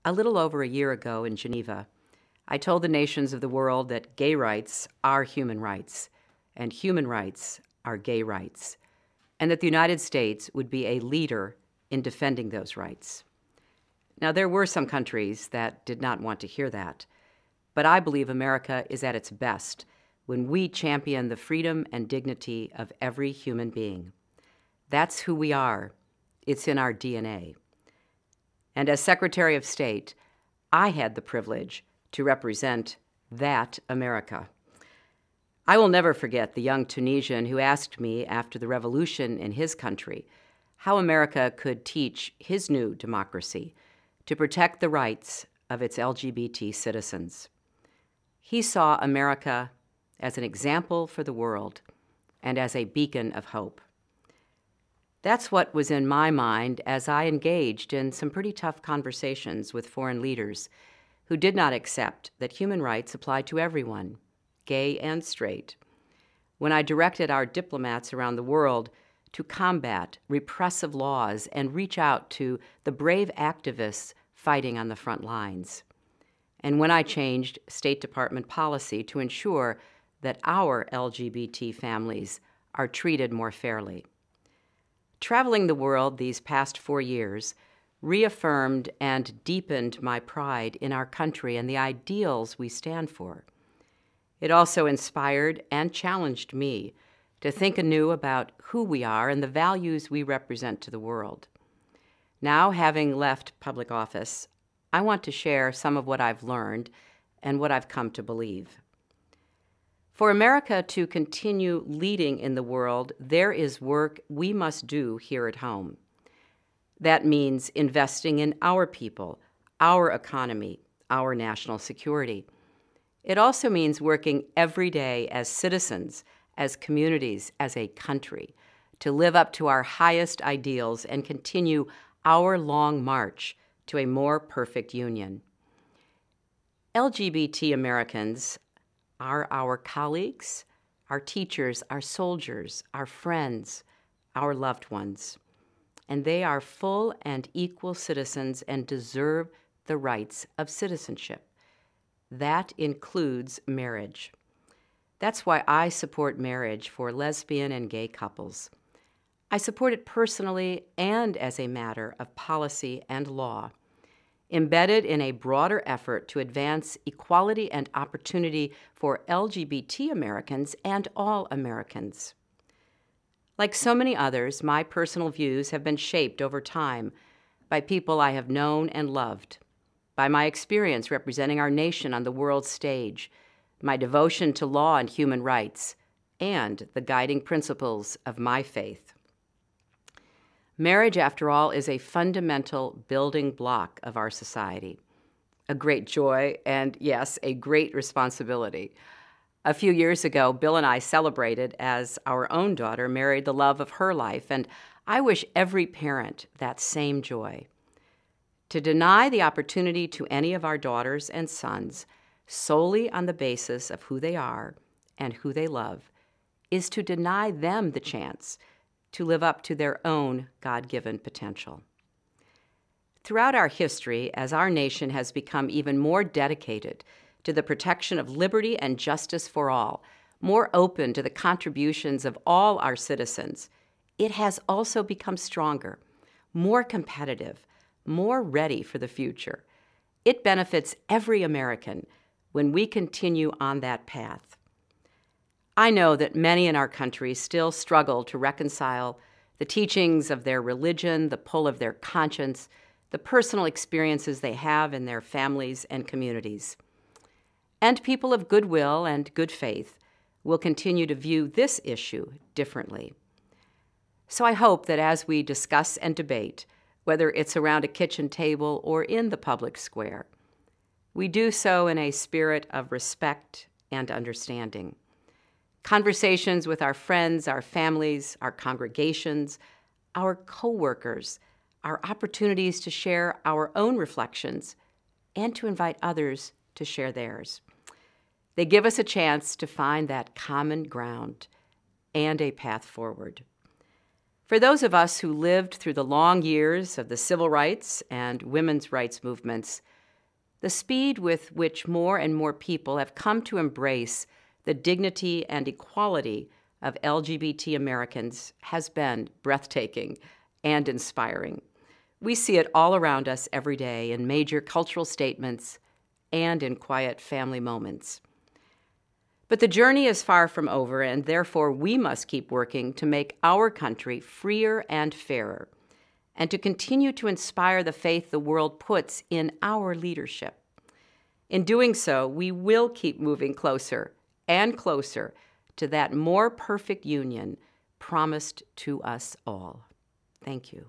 A little over a year ago in Geneva, I told the nations of the world that gay rights are human rights, and human rights are gay rights, and that the United States would be a leader in defending those rights. Now, there were some countries that did not want to hear that, but I believe America is at its best when we champion the freedom and dignity of every human being. That's who we are. It's in our DNA. And as Secretary of State, I had the privilege to represent that America. I will never forget the young Tunisian who asked me after the revolution in his country how America could teach his new democracy to protect the rights of its LGBT citizens. He saw America as an example for the world and as a beacon of hope. That's what was in my mind as I engaged in some pretty tough conversations with foreign leaders who did not accept that human rights apply to everyone, gay and straight. When I directed our diplomats around the world to combat repressive laws and reach out to the brave activists fighting on the front lines. And when I changed State Department policy to ensure that our LGBT families are treated more fairly. Traveling the world these past 4 years reaffirmed and deepened my pride in our country and the ideals we stand for. It also inspired and challenged me to think anew about who we are and the values we represent to the world. Now, having left public office, I want to share some of what I've learned and what I've come to believe. For America to continue leading in the world, there is work we must do here at home. That means investing in our people, our economy, our national security. It also means working every day as citizens, as communities, as a country, to live up to our highest ideals and continue our long march to a more perfect union. LGBT Americans are our colleagues, our teachers, our soldiers, our friends, our loved ones. And they are full and equal citizens and deserve the rights of citizenship. That includes marriage. That's why I support marriage for lesbian and gay couples. I support it personally and as a matter of policy and law, embedded in a broader effort to advance equality and opportunity for LGBT Americans and all Americans. Like so many others, my personal views have been shaped over time by people I have known and loved, by my experience representing our nation on the world stage, my devotion to law and human rights, and the guiding principles of my faith. Marriage, after all, is a fundamental building block of our society, a great joy and, yes, a great responsibility. A few years ago, Bill and I celebrated as our own daughter married the love of her life, and I wish every parent that same joy. To deny the opportunity to any of our daughters and sons solely on the basis of who they are and who they love is to deny them the chance to live up to their own God-given potential. Throughout our history, as our nation has become even more dedicated to the protection of liberty and justice for all, more open to the contributions of all our citizens, it has also become stronger, more competitive, more ready for the future. It benefits every American when we continue on that path. I know that many in our country still struggle to reconcile the teachings of their religion, the pull of their conscience, the personal experiences they have in their families and communities. And people of goodwill and good faith will continue to view this issue differently. So I hope that as we discuss and debate, whether it's around a kitchen table or in the public square, we do so in a spirit of respect and understanding. Conversations with our friends, our families, our congregations, our coworkers, our opportunities to share our own reflections and to invite others to share theirs. They give us a chance to find that common ground and a path forward. For those of us who lived through the long years of the civil rights and women's rights movements, The speed with which more and more people have come to embrace the dignity and equality of LGBT Americans has been breathtaking and inspiring. We see it all around us every day in major cultural statements and in quiet family moments. But the journey is far from over, and therefore we must keep working to make our country freer and fairer, and to continue to inspire the faith the world puts in our leadership. In doing so, we will keep moving closer and closer to that more perfect union promised to us all. Thank you.